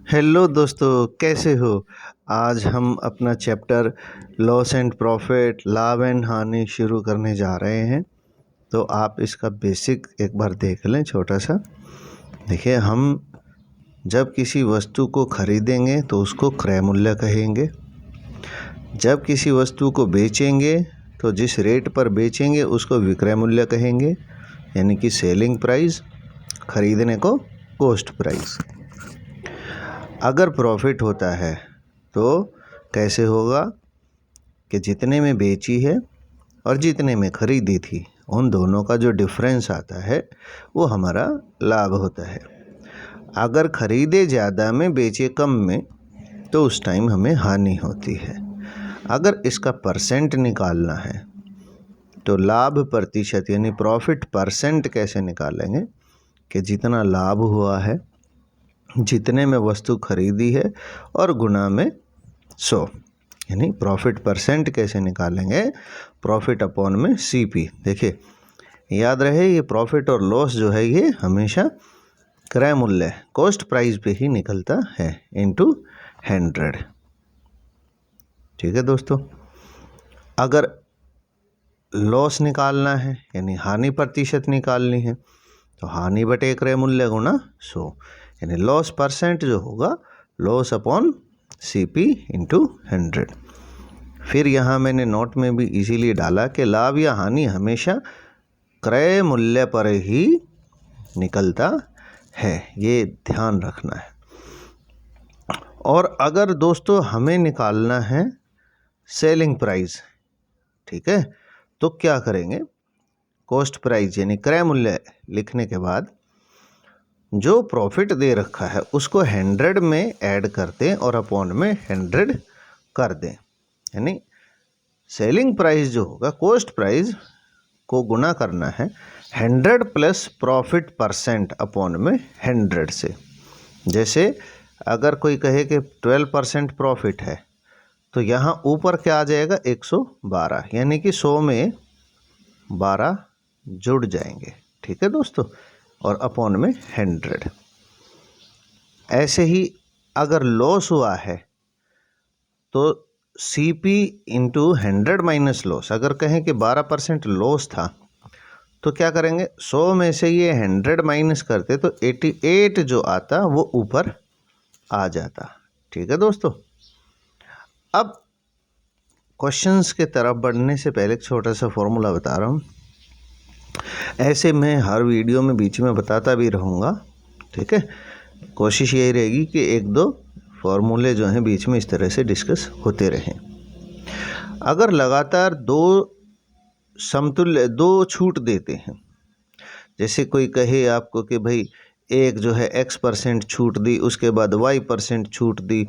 Hello दोस्तों, कैसे हो। आज हम अपना चैप्टर लॉस एंड प्रॉफिट, लाभ एंड हानि शुरू करने जा रहे हैं। तो आप इसका बेसिक एक बार देख लें छोटा सा। देखिए, हम जब किसी वस्तु को खरीदेंगे तो उसको क्रय मूल्य कहेंगे। जब किसी वस्तु को बेचेंगे तो जिस रेट पर बेचेंगे उसको विक्रय मूल्य कहेंगे, यानी कि सेलिंग प्राइस। खरीदने को कॉस्ट प्राइस। अगर प्रॉफिट होता है तो कैसे होगा कि जितने में बेची है और जितने में खरीदी थी उन दोनों का जो डिफरेंस आता है वो हमारा लाभ होता है। अगर खरीदे ज़्यादा में बेचे कम में तो उस टाइम हमें हानि होती है। अगर इसका परसेंट निकालना है तो लाभ प्रतिशत यानी प्रॉफिट परसेंट कैसे निकालेंगे कि जितना लाभ हुआ है, जितने में वस्तु खरीदी है और गुना में 100, यानी प्रॉफिट परसेंट कैसे निकालेंगे, प्रॉफिट अपॉन में सीपी। देखिए, याद रहे ये प्रॉफिट और लॉस जो है ये हमेशा क्रय मूल्य कॉस्ट प्राइस पे ही निकलता है इनटू 100। ठीक है दोस्तों। अगर लॉस निकालना है यानी हानि प्रतिशत निकालनी है तो हानि बटे क्रय मूल्य गुना 100, यानी लॉस परसेंट जो होगा लॉस अपॉन सीपी इंटू 100। फिर यहाँ मैंने नोट में भी इसीलिए डाला कि लाभ या हानि हमेशा क्रय मूल्य पर ही निकलता है, ये ध्यान रखना है। और अगर दोस्तों हमें निकालना है सेलिंग प्राइस, ठीक है, तो क्या करेंगे, कॉस्ट प्राइस यानी क्रय मूल्य लिखने के बाद जो प्रॉफिट दे रखा है उसको 100 में ऐड कर दें और अपॉन में 100 कर दें। यानी सेलिंग प्राइस जो होगा कॉस्ट प्राइस को गुना करना है 100 प्लस प्रॉफिट परसेंट अपॉन में 100 से। जैसे अगर कोई कहे कि 12% प्रॉफिट है तो यहाँ ऊपर क्या आ जाएगा 112, यानी कि 100 में 12 जुड़ जाएंगे। ठीक है दोस्तों, और अपॉन में 100। ऐसे ही अगर लॉस हुआ है तो CP इंटू 100 माइनस लॉस। अगर कहें कि 12% लॉस था तो क्या करेंगे, 100 में से ये 100 माइनस करते तो 88 जो आता वो ऊपर आ जाता। ठीक है दोस्तों। अब क्वेश्चंस के तरफ बढ़ने से पहले एक छोटा सा फॉर्मूला बता रहा हूँ। ऐसे मैं हर वीडियो में बीच में बताता भी रहूँगा। ठीक है, कोशिश यही रहेगी कि एक दो फॉर्मूले जो हैं बीच में इस तरह से डिस्कस होते रहें। अगर लगातार दो छूट देते हैं, जैसे कोई कहे आपको कि भाई एक जो है X% छूट दी, उसके बाद Y% छूट दी,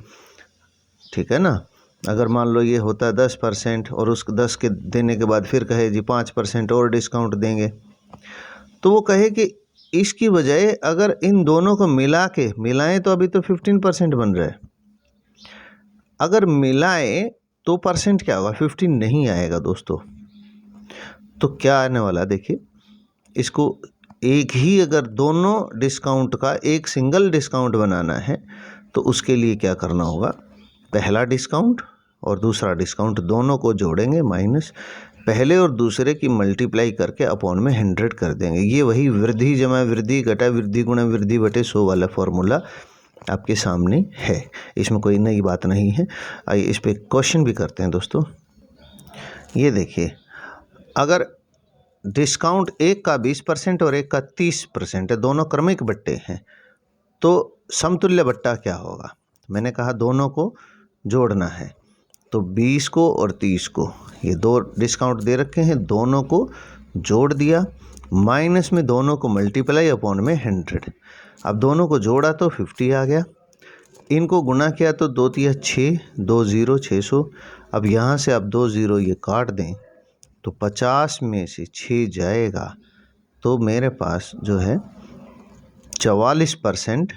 ठीक है ना। अगर मान लो ये होता है 10% और उस 10 के देने के बाद फिर कहे जी 5% और डिस्काउंट देंगे, तो वो कहे कि इसकी बजाय अगर इन दोनों को मिलाएं तो अभी तो 15% बन रहा है। अगर मिलाएं तो परसेंट क्या होगा, 15 नहीं आएगा दोस्तों। तो क्या आने वाला, देखिए, इसको एक ही अगर दोनों डिस्काउंट का एक सिंगल डिस्काउंट बनाना है तो उसके लिए क्या करना होगा, पहला डिस्काउंट और दूसरा डिस्काउंट दोनों को जोड़ेंगे, माइनस पहले और दूसरे की मल्टीप्लाई करके अपॉन में 100 कर देंगे। ये वही वृद्धि जमा वृद्धि घटा वृद्धि गुणा वृद्धि बटे 100 वाला फॉर्मूला आपके सामने है। इसमें कोई नई बात नहीं है। आइए इस पर क्वेश्चन भी करते हैं दोस्तों। ये देखिए, अगर डिस्काउंट एक का 20% और एक का 30% है, दोनों क्रमिक बट्टे हैं, तो समतुल्य बट्टा क्या होगा। मैंने कहा दोनों को जोड़ना है, तो 20 को और 30 को, ये दो डिस्काउंट दे रखे हैं, दोनों को जोड़ दिया, माइनस में दोनों को मल्टीप्लाई अपॉन में 100। अब दोनों को जोड़ा तो 50 आ गया, इनको गुना किया तो 2 तिया 6, 2 0 600। अब यहाँ से आप 2 0 ये काट दें तो 50 में से 6 जाएगा, तो मेरे पास जो है 44%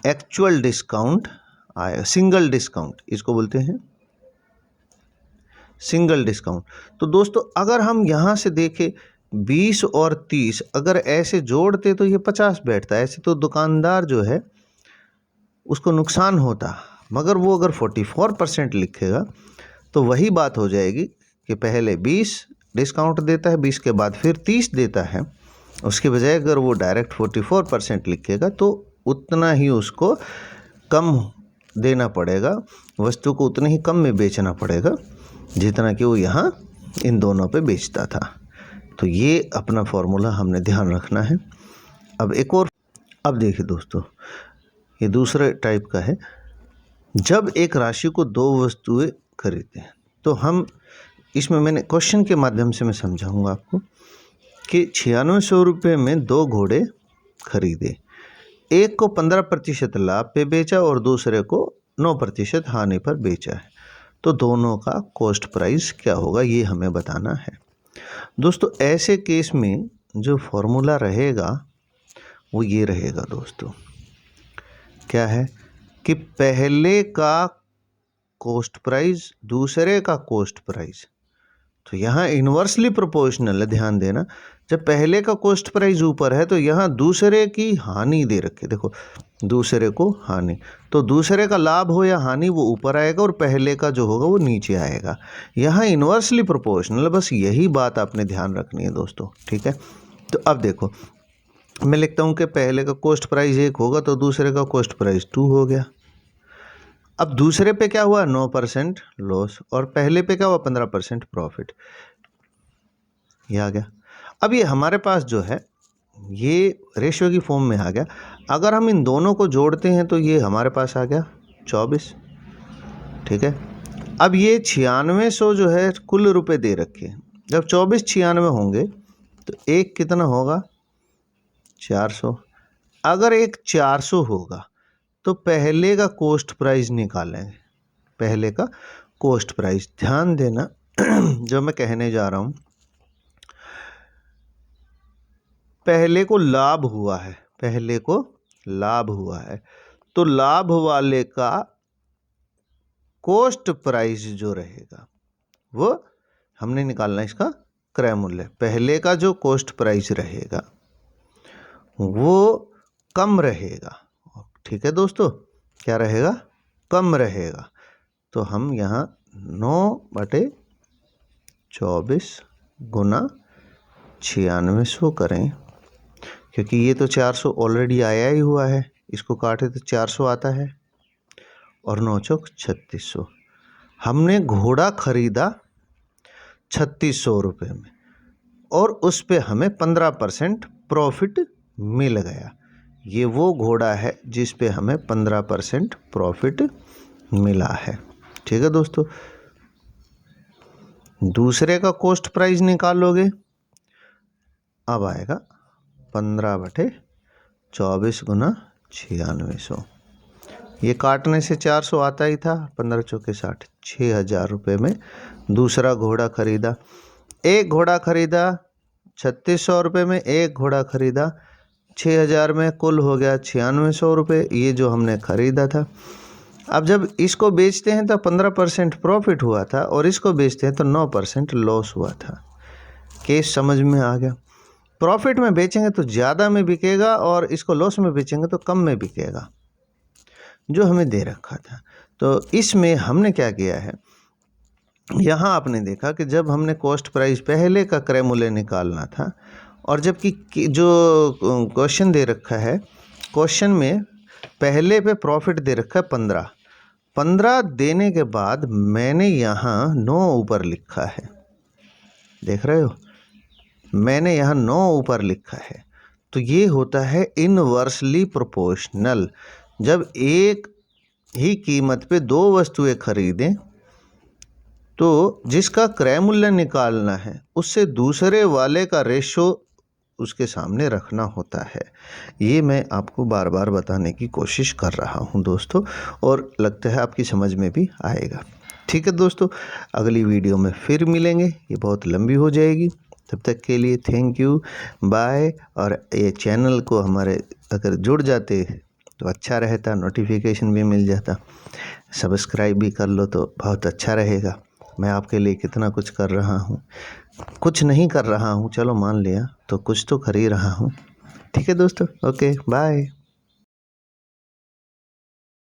एक्चुअल डिस्काउंट आएगा। सिंगल डिस्काउंट इसको बोलते हैं, सिंगल डिस्काउंट। तो दोस्तों अगर हम यहाँ से देखें 20 और 30 अगर ऐसे जोड़ते तो ये 50 बैठता है। ऐसे तो दुकानदार जो है उसको नुकसान होता, मगर वो अगर 44% लिखेगा तो वही बात हो जाएगी कि पहले 20 डिस्काउंट देता है, 20 के बाद फिर 30 देता है। उसके बजाय अगर वो डायरेक्ट 44% लिखेगा तो उतना ही उसको कम देना पड़ेगा, वस्तु को उतने ही कम में बेचना पड़ेगा जितना कि वो यहाँ इन दोनों पे बेचता था। तो ये अपना फॉर्मूला हमने ध्यान रखना है। अब एक और, अब देखिए दोस्तों, ये दूसरे टाइप का है। जब एक राशि को दो वस्तुएं खरीदते हैं तो हम इसमें, मैंने क्वेश्चन के माध्यम से मैं समझाऊंगा आपको कि 9600 रुपये में 2 घोड़े खरीदे, एक को 15% लाभ पे बेचा और दूसरे को 9% हानि पर बेचा है, तो दोनों का कॉस्ट प्राइस क्या होगा ये हमें बताना है। दोस्तों ऐसे केस में जो फॉर्मूला रहेगा वो ये रहेगा दोस्तों, क्या है कि पहले का कॉस्ट प्राइस दूसरे का कॉस्ट प्राइस, तो यहाँ इन्वर्सली प्रोपोर्शनल है, ध्यान देना। जब पहले का कॉस्ट प्राइस ऊपर है तो यहाँ दूसरे की हानि दे रखे, देखो दूसरे को हानि, तो दूसरे का लाभ हो या हानि वो ऊपर आएगा और पहले का जो होगा वो नीचे आएगा। यहाँ इन्वर्सली प्रोपोर्शनल, बस यही बात आपने ध्यान रखनी है दोस्तों, ठीक है। तो अब देखो मैं लिखता हूँ कि पहले का कॉस्ट प्राइस 1 होगा तो दूसरे का कॉस्ट प्राइस 2 हो गया। अब दूसरे पे क्या हुआ, 9% लॉस, और पहले पे क्या हुआ, 15% प्रॉफिट, ये आ गया। अब ये हमारे पास जो है ये रेशियो की फॉर्म में आ गया। अगर हम इन दोनों को जोड़ते हैं तो ये हमारे पास आ गया 24, ठीक है। अब ये 9600 जो है कुल रुपए दे रखे, जब 24 96 होंगे तो एक कितना होगा, 400। अगर एक 400 होगा तो पहले का कॉस्ट प्राइस निकालेंगे, पहले का कॉस्ट प्राइस, ध्यान देना जो मैं कहने जा रहा हूं, पहले को लाभ हुआ है, पहले को लाभ हुआ है, तो लाभ वाले का कॉस्ट प्राइस जो रहेगा वो हमने निकालना है, इसका क्रय मूल्य। पहले का जो कॉस्ट प्राइस रहेगा वो कम रहेगा, ठीक है दोस्तों, क्या रहेगा, कम रहेगा। तो हम यहाँ 9/24 गुना 9600 करें, क्योंकि ये तो 400 ऑलरेडी आया ही हुआ है, इसको काटे तो 400 आता है, और 9 चौक 3600। हमने घोड़ा खरीदा 3600 रुपये में और उस पे हमें 15% प्रॉफिट मिल गया। ये वो घोड़ा है जिस पे हमें 15% प्रॉफिट मिला है, ठीक है दोस्तों। दूसरे का कॉस्ट प्राइस निकालोगे, अब आएगा 15/24 गुना 9600। ये काटने से 400 आता ही था, 15 चौके 60, 6000 रुपये में दूसरा घोड़ा खरीदा। एक घोड़ा खरीदा 3600 रुपये में, एक घोड़ा खरीदा 6000 में, कुल हो गया 9600 रुपये, ये जो हमने खरीदा था। अब जब इसको बेचते हैं तो 15% प्रॉफिट हुआ था और इसको बेचते हैं तो 9% लॉस हुआ था। केस समझ में आ गया। प्रॉफिट में बेचेंगे तो ज़्यादा में बिकेगा और इसको लॉस में बेचेंगे तो कम में बिकेगा, जो हमें दे रखा था। तो इसमें हमने क्या किया है, यहाँ आपने देखा कि जब हमने कॉस्ट प्राइस पहले का क्रय मूल्य निकालना था, और जबकि जो क्वेश्चन दे रखा है, क्वेश्चन में पहले पे प्रॉफिट दे रखा है 15 देने के बाद मैंने यहाँ 9 ऊपर लिखा है, देख रहे हो, मैंने यहाँ 9 ऊपर लिखा है। तो ये होता है इनवर्सली प्रोपोर्शनल। जब एक ही कीमत पे 2 वस्तुएं खरीदें तो जिसका क्रय मूल्य निकालना है उससे दूसरे वाले का रेशो उसके सामने रखना होता है। ये मैं आपको बार बार बताने की कोशिश कर रहा हूँ दोस्तों, और लगता है आपकी समझ में भी आएगा। ठीक है दोस्तों, अगली वीडियो में फिर मिलेंगे, ये बहुत लंबी हो जाएगी। तब तक के लिए थैंक यू, बाय। और ये चैनल को हमारे अगर जुड़ जाते तो अच्छा रहता, नोटिफिकेशन भी मिल जाता, सब्सक्राइब भी कर लो तो बहुत अच्छा रहेगा। मैं आपके लिए कितना कुछ कर रहा हूँ, कुछ नहीं कर रहा हूँ, चलो मान लिया, तो कुछ तो कर ही रहा हूँ। ठीक है दोस्तों, ओके बाय।